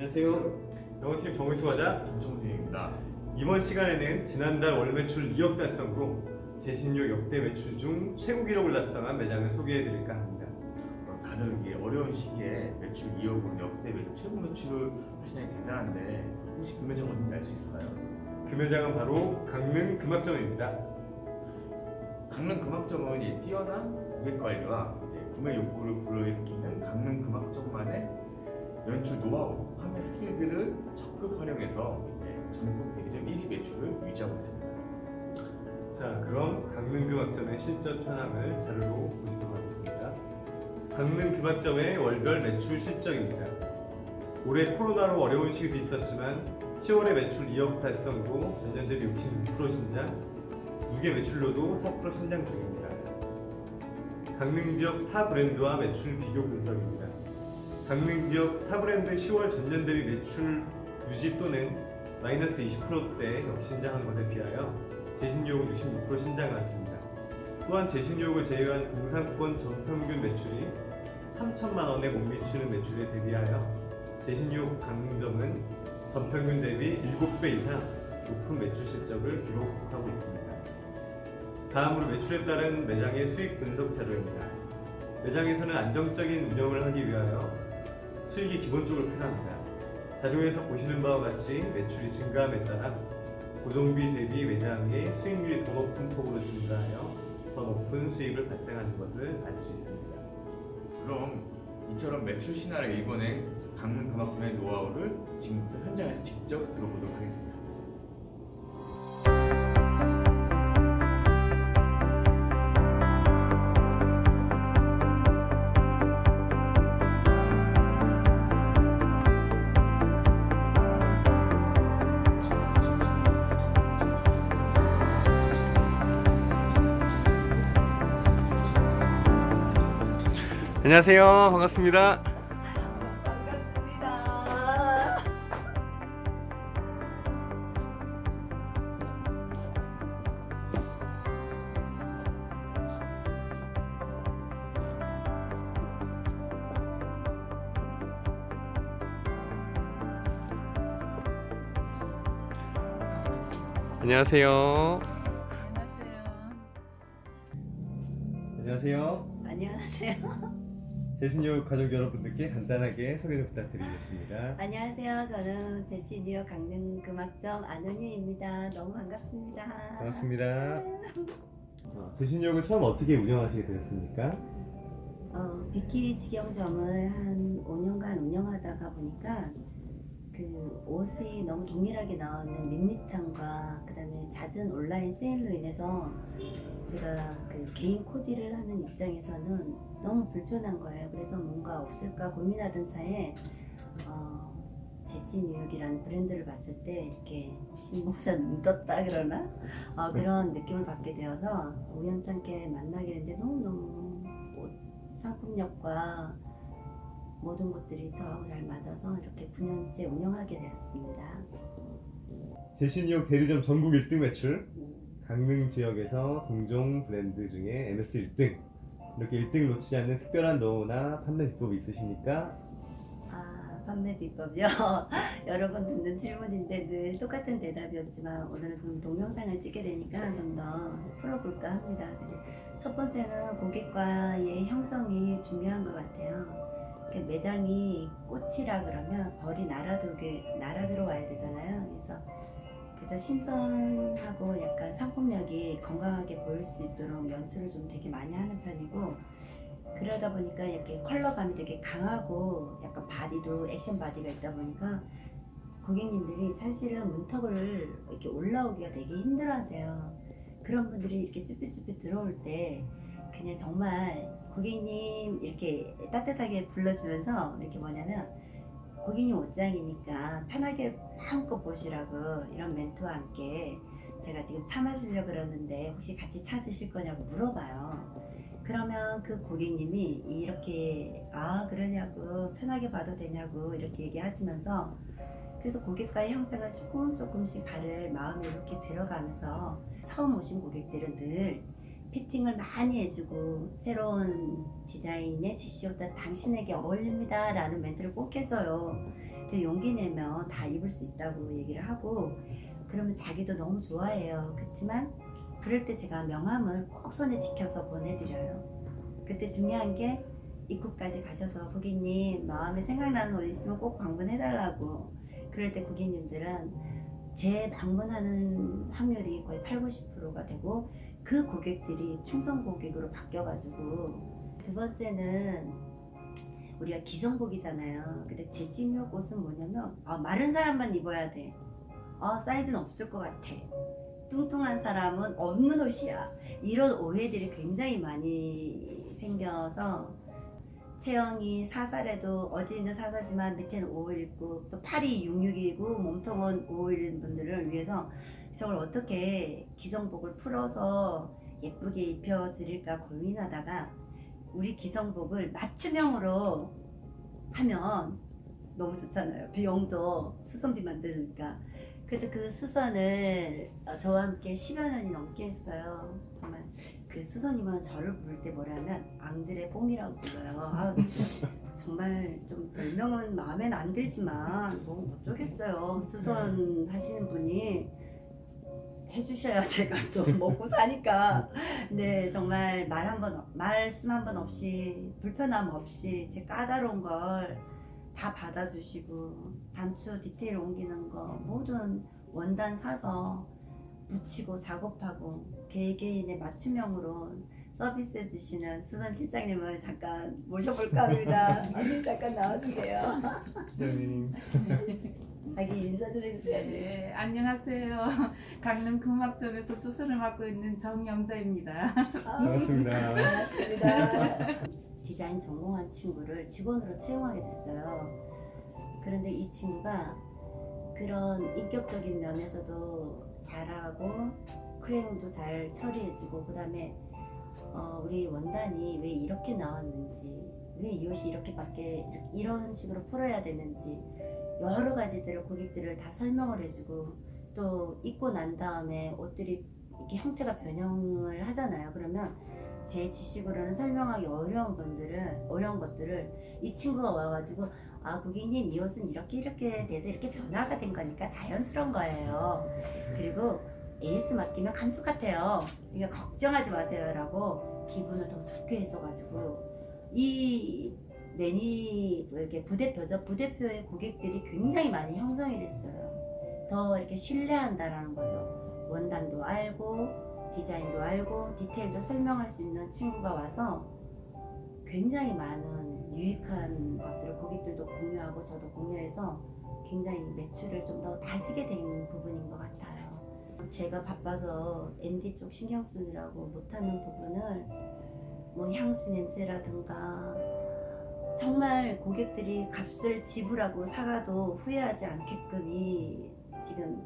안녕하세요. 영어팀 정의수 과자 김청준입니다. 이번 시간에는 지난달 월 매출 2억 달성으로 제신료 역대 매출 중 최고 기록을 달성한 매장을 소개해드릴까 합니다. 다들 이게 어려운 시기에 매출 2억으로 역대 최고 매출을 하시다니 대단한데 혹시 그 매장 어딘지 알 수 있을까요? 그 매장은 바로 강릉 금악점입니다. 강릉 금악점은 이 뛰어난 고객 관리와 구매 욕구를 불러일으키는 강릉 금악점만의 연출 노하우, 판매 스킬들을 적극 활용해서 전국 대리점 1위 매출을 유지하고 있습니다. 자, 그럼 강릉 금악점의 실전 현황을 자료로 보시도록 하겠습니다. 강릉 금악점의 월별 매출 실적입니다. 올해 코로나로 어려운 시기도 있었지만 10월에 매출 2억 달성으로 전년 대비 66% 신장, 무게 매출로도 4% 신장 중입니다. 강릉 지역 타 브랜드와 매출 비교 분석입니다. 강릉 지역 타 브랜드 10월 전년 대비 매출 유지 또는 마이너스 20%대 역신장한 것에 비하여 제신유혹은 66% 신장하였습니다. 또한 제신유혹을 제외한 공상권 전평균 매출이 3천만 원에 못 미치는 매출에 대비하여 제신유혹 강릉점은 전평균 대비 7배 이상 높은 매출 실적을 기록하고 있습니다. 다음으로 매출에 따른 매장의 수익 분석 자료입니다. 매장에서는 안정적인 운영을 하기 위하여 수익이 기본적으로 필요합니다. 자료에서 보시는 바와 같이 매출이 증가함에 따라 고정비 대비 매장의 수익률이 더 높은 폭으로 증가하여 더 높은 수익을 발생하는 것을 알 수 있습니다. 그럼 이처럼 매출 신화를 일궈낸 강릉 금악점의 노하우를 지금부터 현장에서 직접 들어보도록 하겠습니다. 안녕하세요. 반갑습니다. 반갑습니다. 안녕하세요. 안녕하세요. 안녕하세요. 안녕하세요. 제신유 가족 여러분들께 간단하게 소개 좀 부탁드리겠습니다. 안녕하세요. 저는 제시니어 강릉 금악점 안은희입니다. 너무 반갑습니다. 반갑습니다. 제신유를 처음 어떻게 운영하시게 되었습니까? 비키니 직영점을 한 5년간 운영하다가 보니까 그 옷이 너무 동일하게 나오는 밋밋함과 그다음에 잦은 온라인 세일로 인해서 제가 그 개인 코디를 하는 입장에서는 너무 불편한 거예요. 그래서 뭔가 없을까 고민하던 차에 제시 뉴욕이라는 브랜드를 봤을 때 이렇게 신봉사 눈 떴다 그러나 그런 느낌을 받게 되어서 우연찮게 만나게 됐는데 너무너무 옷 상품력과 모든 것들이 저하고 잘 맞아서 이렇게 9년째 운영하게 되었습니다. 제신유 대리점 전국 1등 매출, 강릉 지역에서 동종 브랜드 중에 MS 1등, 이렇게 1등을 놓치지 않는 특별한 노하우나 판매 비법이 있으십니까? 판매 비법이요? 여러 번 듣는 질문인데 늘 똑같은 대답이었지만 오늘은 좀 동영상을 찍게 되니까 좀 더 풀어볼까 합니다. 근데 첫 번째는 고객과의 형성이 중요한 것 같아요. 매장이 꽃이라 그러면 벌이 날아들어와야 되잖아요. 그래서 신선하고 약간 상품력이 건강하게 보일 수 있도록 연출을 좀 되게 많이 하는 편이고, 그러다 보니까 이렇게 컬러감이 되게 강하고 약간 바디도 액션 바디가 있다 보니까 고객님들이 사실은 문턱을 이렇게 올라오기가 되게 힘들어하세요. 그런 분들이 이렇게 쭈삣쭈삣 들어올 때 그냥 정말 고객님 이렇게 따뜻하게 불러주면서 이렇게 뭐냐면 고객님 옷장이니까 편하게 마음껏 보시라고 이런 멘트와 함께 제가 지금 차 마시려고 그러는데 혹시 같이 차 드실 거냐고 물어봐요. 그러면 그 고객님이 이렇게 그러냐고 편하게 봐도 되냐고 이렇게 얘기하시면서 그래서 고객과의 형상을 조금씩 발을 마음에 이렇게 들어가면서 처음 오신 고객들은 늘 피팅을 많이 해주고 새로운 디자인의 제시옷도 당신에게 어울립니다 라는 멘트를 꼭 해서요. 그 용기 내면 다 입을 수 있다고 얘기를 하고 그러면 자기도 너무 좋아해요. 그렇지만 그럴 때 제가 명함을 꼭 손에 지켜서 보내드려요. 그때 중요한 게 입구까지 가셔서 고객님 마음에 생각나는 옷 있으면 꼭 방문해달라고. 그럴 때 고객님들은 제 방문하는 확률이 거의 80~90%가 되고 그 고객들이 충성 고객으로 바뀌어가지고 두 번째는 우리가 기성복이잖아요. 근데 제 신력 옷은 뭐냐면 마른 사람만 입어야 돼. 사이즈는 없을 것 같아. 뚱뚱한 사람은 없는 옷이야. 이런 오해들이 굉장히 많이 생겨서 체형이 4살에도 어디는 4살지만 밑에는 519, 또 팔이 66이고 몸통은 551인 분들을 위해서 저걸 어떻게 기성복을 풀어서 예쁘게 입혀드릴까 고민하다가 우리 기성복을 맞춤형으로 하면 너무 좋잖아요. 비용도 수선비 만드니까. 그래서 그 수선을 저와 함께 10여 년이 넘게 했어요. 정말 그 수선이면 저를 부를 때 뭐라면 앙드레 뽕이라고 불러요. 정말 좀 별명은 마음엔 안 들지만 뭐 어쩌겠어요. 수선 하시는 분이 해주셔야 제가 좀 먹고 사니까. 네, 정말 말씀 한 번 없이 불편함 없이 제 까다로운 걸 다 받아주시고 단추 디테일 옮기는 거 모든 원단 사서 붙이고 작업하고 개개인의 맞춤형으로 서비스해 주시는 수선 실장님을 잠깐 모셔볼까 합니다. 잠깐 나와주세요. 실장님. 자기 인사 좀 해주세요. 네, 안녕하세요. 강릉 금학점에서 수선을 맡고 있는 정영자입니다. 반갑습니다. 반갑습니다. 디자인 전공한 친구를 직원으로 채용하게 됐어요. 그런데 이 친구가 그런 인격적인 면에서도 잘하고 크레용도 잘 처리해주고 그 다음에 우리 원단이 왜 이렇게 나왔는지 왜 이 옷이 이렇게밖에 이런 식으로 풀어야 되는지 여러 가지들을 고객들을 다 설명을 해주고 또 입고 난 다음에 옷들이 이렇게 형태가 변형을 하잖아요. 그러면 제 지식으로는 설명하기 어려운 것들을 이 친구가 와가지고 고객님 이 옷은 이렇게 돼서 이렇게 변화가 된 거니까 자연스러운 거예요. 그리고 AS 맡기면 감쪽 같아요. 그러니까 걱정하지 마세요 라고 기분을 더 좋게 해줘가지고 이 이렇게 부대표의 고객들이 굉장히 많이 형성이 됐어요. 더 이렇게 신뢰한다라는 거죠. 원단도 알고 디자인도 알고 디테일도 설명할 수 있는 친구가 와서 굉장히 많은 유익한 것들을 고객들도 공유하고 저도 공유해서 굉장히 매출을 좀 더 다지게 된 부분인 것 같아요. 제가 바빠서 MD 쪽 신경 쓰느라고 못하는 부분을 뭐 향수 냄새라든가 정말 고객들이 값을 지불하고 사가도 후회하지 않게끔이 지금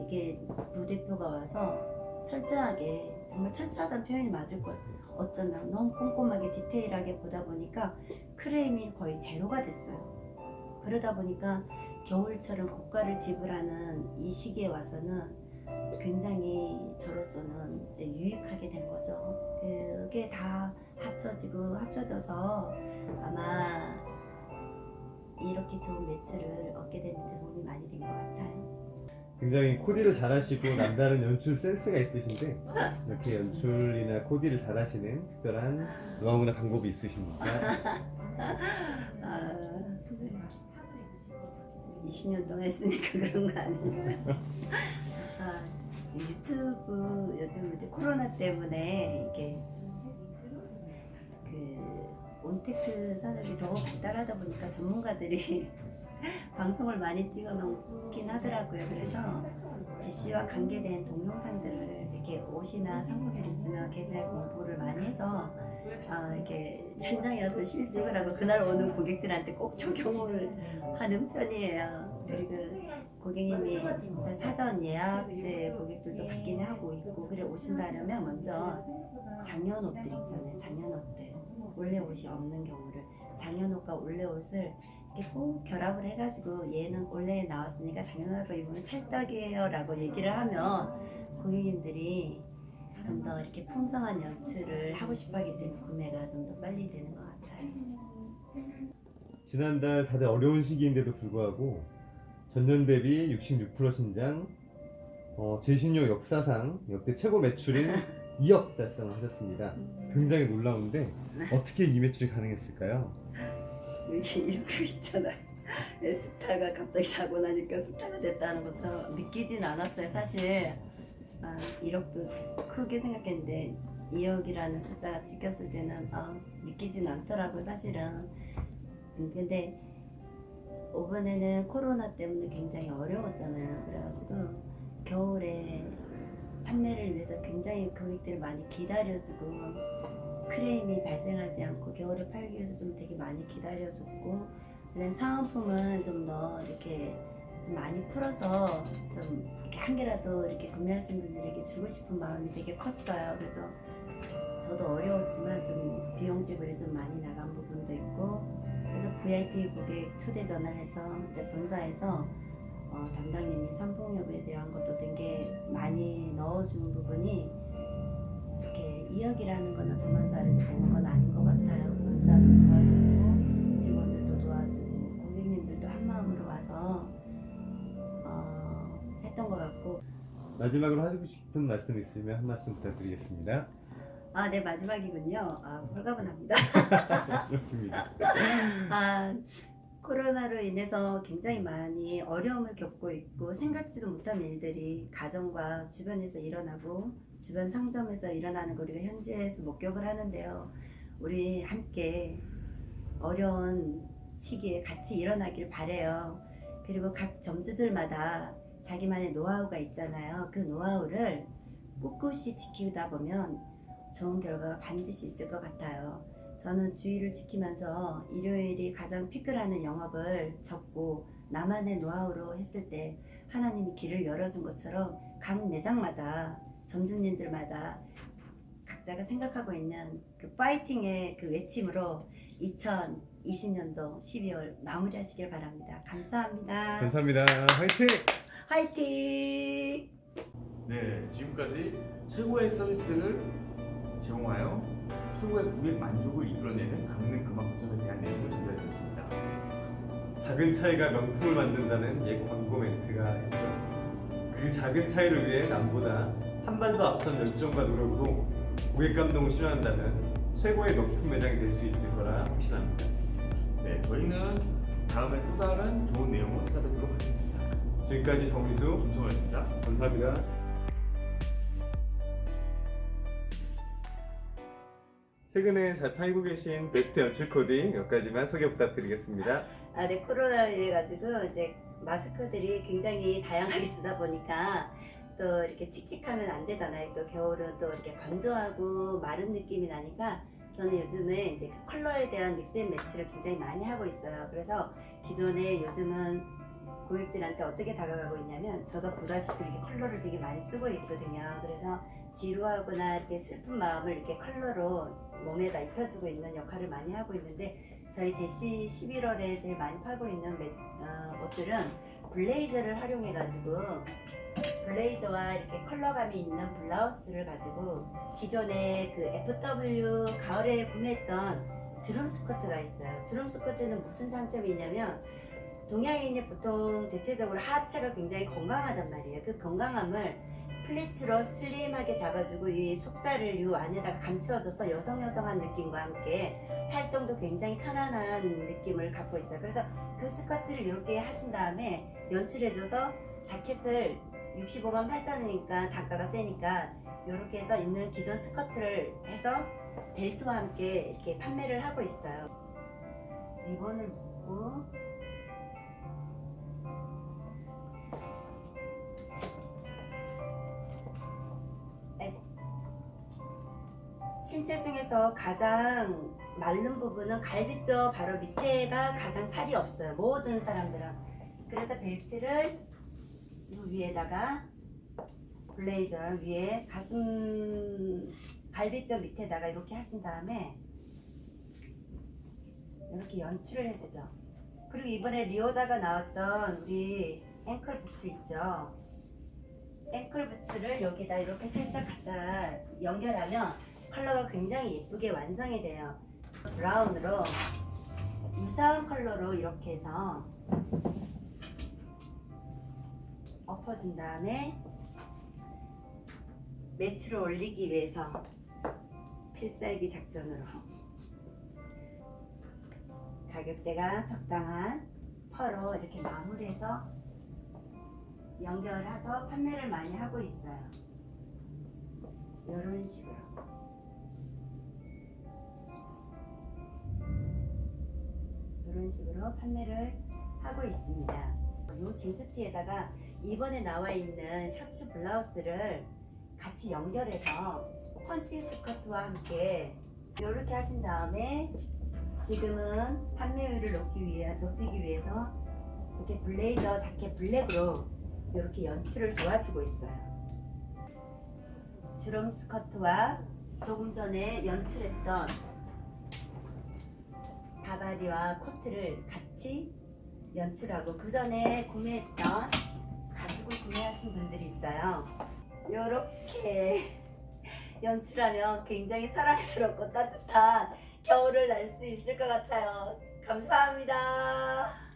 이게 부대표가 와서 철저하게 정말 철저하다는 표현이 맞을 것 같아요. 어쩌면 너무 꼼꼼하게 디테일하게 보다 보니까 크레임이 거의 제로가 됐어요. 그러다 보니까 겨울철은 고가를 지불하는 이 시기에 와서는 굉장히 저로서는 이제 유익하게 된 거죠. 그게 다 합쳐져서 아마 이렇게 좋은 매출을 얻게 되는데 도움이 많이 된 것 같아요. 굉장히 코디를 잘하시고 남다른 연출 센스가 있으신데 이렇게 연출이나 코디를 잘하시는 특별한 노하우나 방법이 있으십니까? 20년 동안 했으니까 그런 거 아니에요. 유튜브 요즘 이제 코로나 때문에 이게 그 온택트 산업이 더 발달하다 보니까 전문가들이 방송을 많이 찍어 놓긴 하더라고요. 그래서 제시와 관계된 동영상들을 이렇게 옷이나 상품들 있으면 계좌 공부를 많이 해서 이렇게 현장에 와서 실습을 하고 그날 오는 고객들한테 꼭 적용을 하는 편이에요. 그리고 고객님이 사전 예약제 고객들도 받긴 하고 있고 그래 오신다면 먼저 작년 옷들 있잖아요. 작년 옷들 원래 옷이 없는 경우를 작년 옷과 원래 옷을 이렇게 꼭 결합을 해가지고 얘는 원래 나왔으니까 작년 옷 입으면 찰떡이에요 라고 얘기를 하면 고객님들이 좀 더 이렇게 풍성한 연출을 하고 싶어 하기 때문에 구매가 좀 더 빨리 되는 것 같아요. 지난달 다들 어려운 시기인데도 불구하고 전년 대비 66% 신장, 제신용 역사상 역대 최고 매출인 2억 달성을 하셨습니다. 굉장히 놀라운데 어떻게 이 매출이 가능했을까요? 여기 이렇게 있잖아요. 스타가 갑자기 자고 나니까 스타가 됐다는 것처럼 느끼진 않았어요. 사실 1억도 크게 생각했는데 2억이라는 숫자가 찍혔을 때는 믿기진 않더라고요. 사실은. 근데 이번에는 코로나 때문에 굉장히 어려웠잖아요. 그래가지고 겨울에 판매를 위해서 굉장히 고객들이 많이 기다려주고 크레임이 발생하지 않고 겨울에 팔기 위해서 좀 되게 많이 기다려줬고, 그다음 사은품은 좀 더 이렇게 좀 많이 풀어서 좀 이렇게 한 개라도 이렇게 구매하신 분들에게 주고 싶은 마음이 되게 컸어요. 그래서 저도 어려웠지만 좀 비용 지불이 좀 많이 나간 부분도 있고, 그래서 VIP 고객 초대전을 해서 이제 본사에서 담당님이 상품협에 대한 것도 되게 많이 넣어준 부분이 이렇게 2억이라는 거는 저만 잘해서 되는 건 아닌 것 같아요. 본사도 도와주고 직원들도 도와주고 고객님들도 한 마음으로 와서 했던 것 같고. 마지막으로 하시고 싶은 말씀 있으면 한 말씀 부탁드리겠습니다. 네, 마지막이군요. 홀가분합니다. 좋습니다. 코로나로 인해서 굉장히 많이 어려움을 겪고 있고 생각지도 못한 일들이 가정과 주변에서 일어나고 주변 상점에서 일어나는 거 우리가 현지에서 목격을 하는데요. 우리 함께 어려운 시기에 같이 일어나길 바래요. 그리고 각 점주들마다 자기만의 노하우가 있잖아요. 그 노하우를 꿋꿋이 지키다 보면 좋은 결과가 반드시 있을 것 같아요. 저는 주의를 지키면서 일요일이 가장 피크라는 영업을 접고 나만의 노하우로 했을 때 하나님이 길을 열어준 것처럼 각 매장마다 점주님들마다 각자가 생각하고 있는 그 파이팅의 그 외침으로 2020년도 12월 마무리하시길 바랍니다. 감사합니다. 감사합니다. 화이팅! 화이팅! 네, 지금까지 최고의 서비스를 제공하여 최고의 고객 만족을 이끌어내는 강릉 금학점에 대한 내용을 전달드렸습니다. 작은 차이가 명품을 만든다는 옛 광고 멘트가 있죠. 그 작은 차이를 위해 남보다 한 발 더 앞선 열정과 노력으로 고객 감동을 실현한다면 최고의 명품 매장이 될 수 있을 거라 확신합니다. 네, 저희는 다음에 또 다른 좋은 내용을 찾아뵙도록 하겠습니다. 지금까지 정미수 김청호였습니다. 감사합니다. 최근에 잘 팔고 계신 베스트 연출 코디 몇 가지만 소개 부탁드리겠습니다. 네, 코로나로 인해 가지고 이제 마스크들이 굉장히 다양하게 쓰다 보니까 또 이렇게 칙칙하면 안 되잖아요. 또 겨울은 또 이렇게 건조하고 마른 느낌이 나니까 저는 요즘에 이제 그 컬러에 대한 믹스앤매치를 굉장히 많이 하고 있어요. 그래서 기존에 요즘은 고객들한테 어떻게 다가가고 있냐면 저도 보다시피 이렇게 컬러를 되게 많이 쓰고 있거든요. 그래서 지루하거나 이렇게 슬픈 마음을 이렇게 컬러로 몸에다 입혀주고 있는 역할을 많이 하고 있는데, 저희 제시 11월에 제일 많이 팔고 있는 옷들은 블레이저를 활용해가지고 블레이저와 이렇게 컬러감이 있는 블라우스를 가지고 기존에 그 FW 가을에 구매했던 주름 스커트가 있어요. 주름 스커트는 무슨 장점이 있냐면 동양인이 보통 대체적으로 하체가 굉장히 건강하단 말이에요. 그 건강함을 플리츠로 슬림하게 잡아주고 이 속살을 이 안에다가 감추어줘서 여성한 느낌과 함께 활동도 굉장히 편안한 느낌을 갖고 있어요. 그래서 그 스커트를 이렇게 하신 다음에 연출해줘서 자켓을 65만 8천원이니까 단가가 세니까 이렇게 해서 있는 기존 스커트를 해서 벨트와 함께 이렇게 판매를 하고 있어요. 리본을 묶고 신체 중에서 가장 마른 부분은 갈비뼈 바로 밑에가 가장 살이 없어요. 모든 사람들은. 그래서 벨트를 이 위에다가 블레이저 위에 가슴 갈비뼈 밑에다가 이렇게 하신 다음에 이렇게 연출을 해주죠. 그리고 이번에 리오다가 나왔던 우리 앵클 부츠 있죠. 앵클 부츠를 여기다 이렇게 살짝 갖다 연결하면 컬러가 굉장히 예쁘게 완성이 돼요. 브라운으로 유사한 컬러로 이렇게 해서 엎어준 다음에 매출을 올리기 위해서 필살기 작전으로 가격대가 적당한 펄로 이렇게 마무리해서 연결해서 판매를 많이 하고 있어요. 이런 식으로. 이런 식으로 판매를 하고 있습니다. 이 진수티에다가 이번에 나와 있는 셔츠 블라우스를 같이 연결해서 펀치 스커트와 함께 이렇게 하신 다음에 지금은 판매율을 높이기 위해서 이렇게 블레이저 자켓 블랙으로 이렇게 연출을 도와주고 있어요. 주름 스커트와 조금 전에 연출했던 바바리와 코트를 같이 연출하고 그 전에 구매했던 가죽을 구매하신 분들이 있어요. 이렇게 연출하면 굉장히 사랑스럽고 따뜻한 겨울을 날 수 있을 것 같아요. 감사합니다.